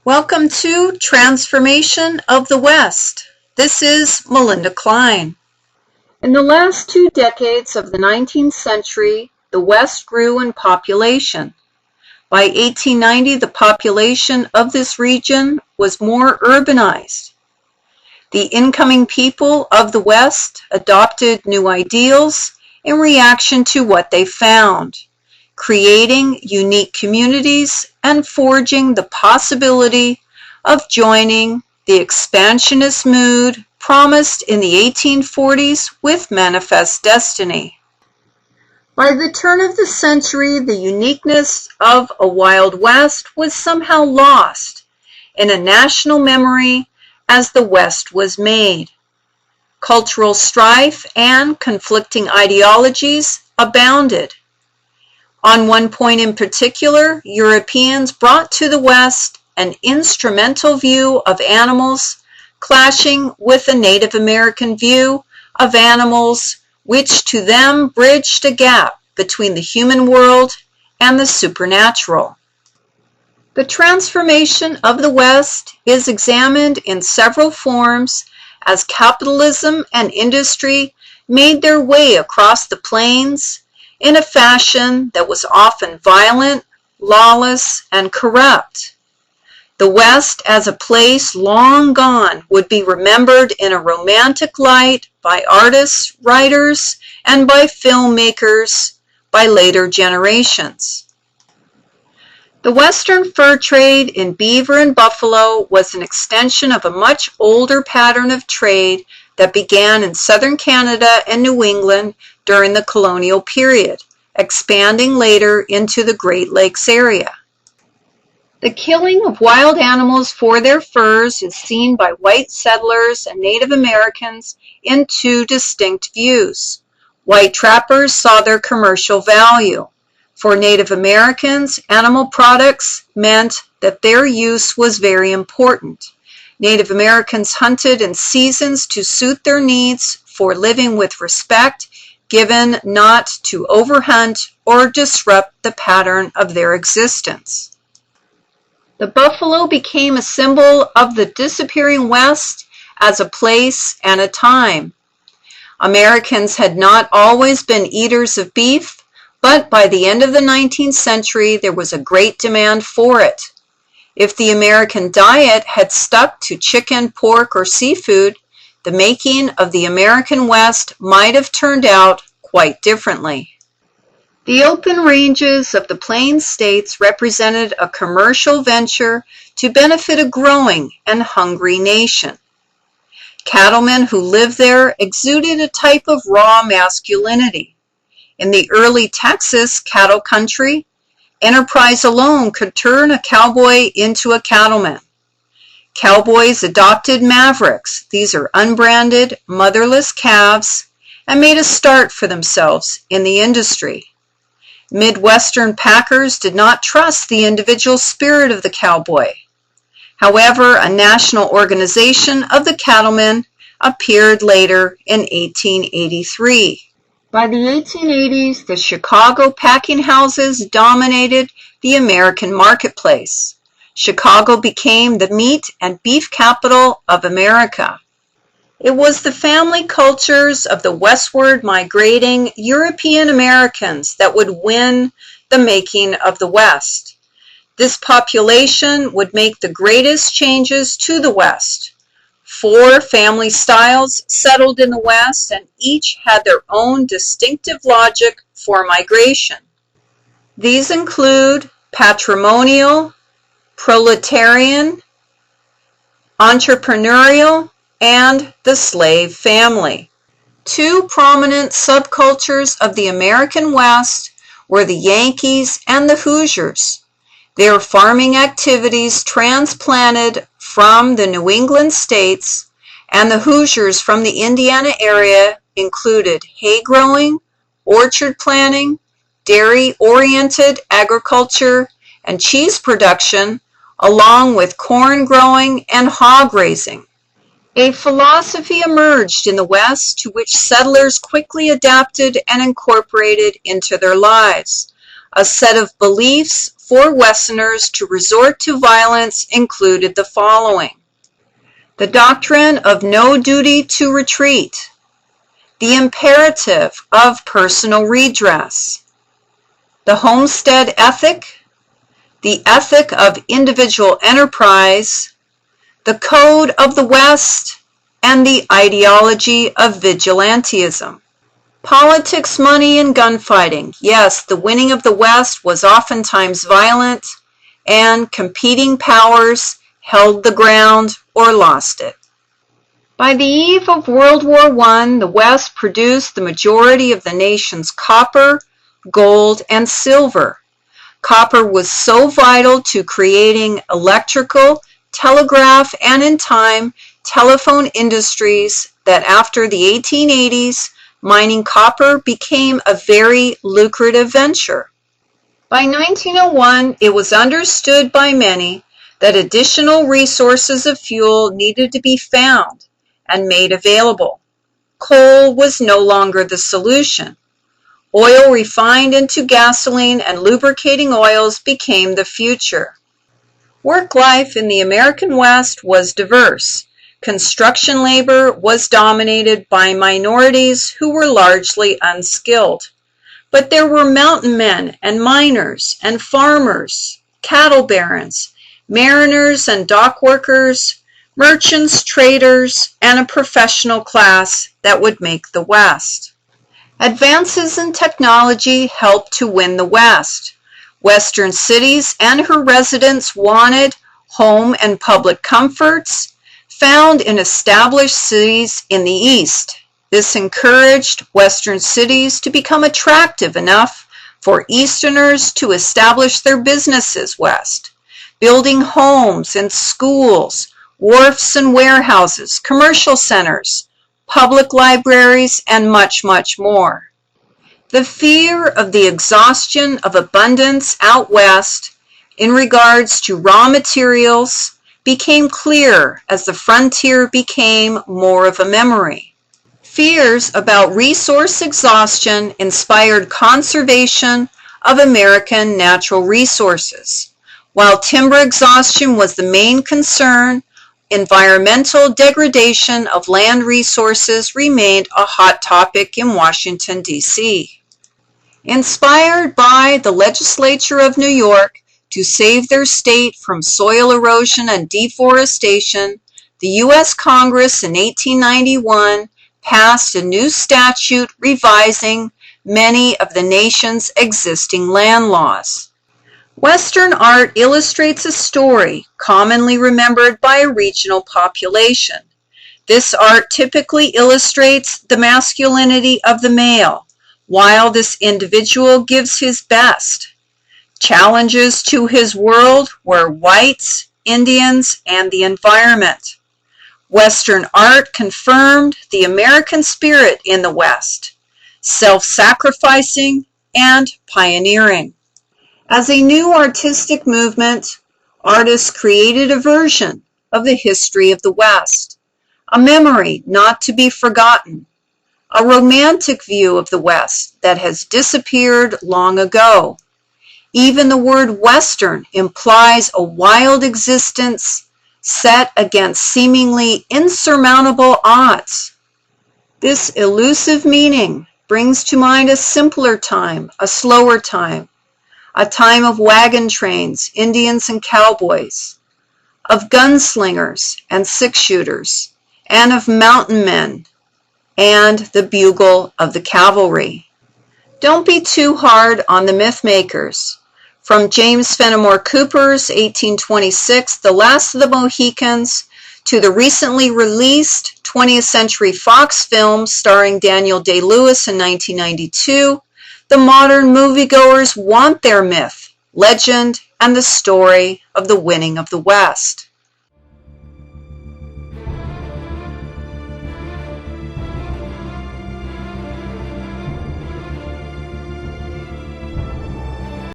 Welcome to Transformation of the West. This is Melinda Klein. In the last 2 decades of the 19th century, the West grew in population. By 1890, the population of this region was more urbanized. The incoming people of the West adopted new ideals in reaction to what they found, creating unique communities and forging the possibility of joining the expansionist mood promised in the 1840s with Manifest Destiny. By the turn of the century, the uniqueness of a Wild West was somehow lost in a national memory as the West was made. Cultural strife and conflicting ideologies abounded. On one point in particular, Europeans brought to the West an instrumental view of animals clashing with a Native American view of animals, which to them bridged a gap between the human world and the supernatural. The transformation of the West is examined in several forms as capitalism and industry made their way across the plains in a fashion that was often violent, lawless, and corrupt. The West as a place long gone would be remembered in a romantic light by artists, writers, and by filmmakers by later generations. The Western fur trade in beaver and buffalo was an extension of a much older pattern of trade that began in southern Canada and New England during the colonial period, expanding later into the Great Lakes area. The killing of wild animals for their furs is seen by white settlers and Native Americans in 2 distinct views. White trappers saw their commercial value. For Native Americans, animal products meant that their use was very important. Native Americans hunted in seasons to suit their needs for living with respect, given not to overhunt or disrupt the pattern of their existence. The buffalo became a symbol of the disappearing West as a place and a time. Americans had not always been eaters of beef, but by the end of the 19th century, there was a great demand for it. If the American diet had stuck to chicken, pork, or seafood, the making of the American West might have turned out quite differently. The open ranges of the Plains states represented a commercial venture to benefit a growing and hungry nation. Cattlemen who lived there exuded a type of raw masculinity. In the early Texas cattle country, enterprise alone could turn a cowboy into a cattleman. Cowboys adopted mavericks, these are unbranded, motherless calves, and made a start for themselves in the industry. Midwestern packers did not trust the individual spirit of the cowboy. However, a national organization of the cattlemen appeared later in 1883. By the 1880s, the Chicago packing houses dominated the American marketplace. Chicago became the meat and beef capital of America. It was the family cultures of the westward migrating European Americans that would win the making of the West. This population would make the greatest changes to the West. 4 family styles settled in the West, and each had their own distinctive logic for migration. These include patrimonial, proletarian, entrepreneurial, and the slave family. 2 prominent subcultures of the American West were the Yankees and the Hoosiers. Their farming activities transplanted from the New England states, and the Hoosiers from the Indiana area included hay growing, orchard planting, dairy-oriented agriculture, and cheese production, along with corn growing and hog raising. A philosophy emerged in the West to which settlers quickly adapted and incorporated into their lives. A set of beliefs for Westerners to resort to violence included the following: the doctrine of no duty to retreat, the imperative of personal redress, the homestead ethic, the ethic of individual enterprise, the code of the West, and the ideology of vigilantism. Politics, money, and gunfighting. Yes, the winning of the West was oftentimes violent, and competing powers held the ground or lost it. By the eve of World War I, the West produced the majority of the nation's copper, gold, and silver. Copper was so vital to creating electrical, telegraph, and in time, telephone industries that after the 1880s, mining copper became a very lucrative venture. By 1901, it was understood by many that additional resources of fuel needed to be found and made available. Coal was no longer the solution. Oil refined into gasoline and lubricating oils became the future. Work life in the American West was diverse. Construction labor was dominated by minorities who were largely unskilled. But there were mountain men and miners and farmers, cattle barons, mariners and dock workers, merchants, traders, and a professional class that would make the West. Advances in technology helped to win the West. Western cities and her residents wanted home and public comforts found in established cities in the East. This encouraged Western cities to become attractive enough for Easterners to establish their businesses west, building homes and schools, wharfs and warehouses, commercial centers, public libraries, and much, much more. The fear of the exhaustion of abundance out west in regards to raw materials became clear as the frontier became more of a memory. Fears about resource exhaustion inspired conservation of American natural resources. While timber exhaustion was the main concern, environmental degradation of land resources remained a hot topic in Washington, D.C. Inspired by the legislature of New York to save their state from soil erosion and deforestation, the U.S. Congress in 1891 passed a new statute revising many of the nation's existing land laws. Western art illustrates a story commonly remembered by a regional population. This art typically illustrates the masculinity of the male, while this individual gives his best. Challenges to his world were whites, Indians, and the environment. Western art confirmed the American spirit in the West, self-sacrificing and pioneering. As a new artistic movement, artists created a version of the history of the West, a memory not to be forgotten, a romantic view of the West that has disappeared long ago. Even the word Western implies a wild existence set against seemingly insurmountable odds. This elusive meaning brings to mind a simpler time, a slower time, a time of wagon trains, Indians and cowboys, of gunslingers and six-shooters, and of mountain men, and the bugle of the cavalry. Don't be too hard on the myth makers. From James Fenimore Cooper's 1826 The Last of the Mohicans to the recently released 20th Century Fox film starring Daniel Day-Lewis in 1992, the modern moviegoers want their myth, legend, and the story of the winning of the West.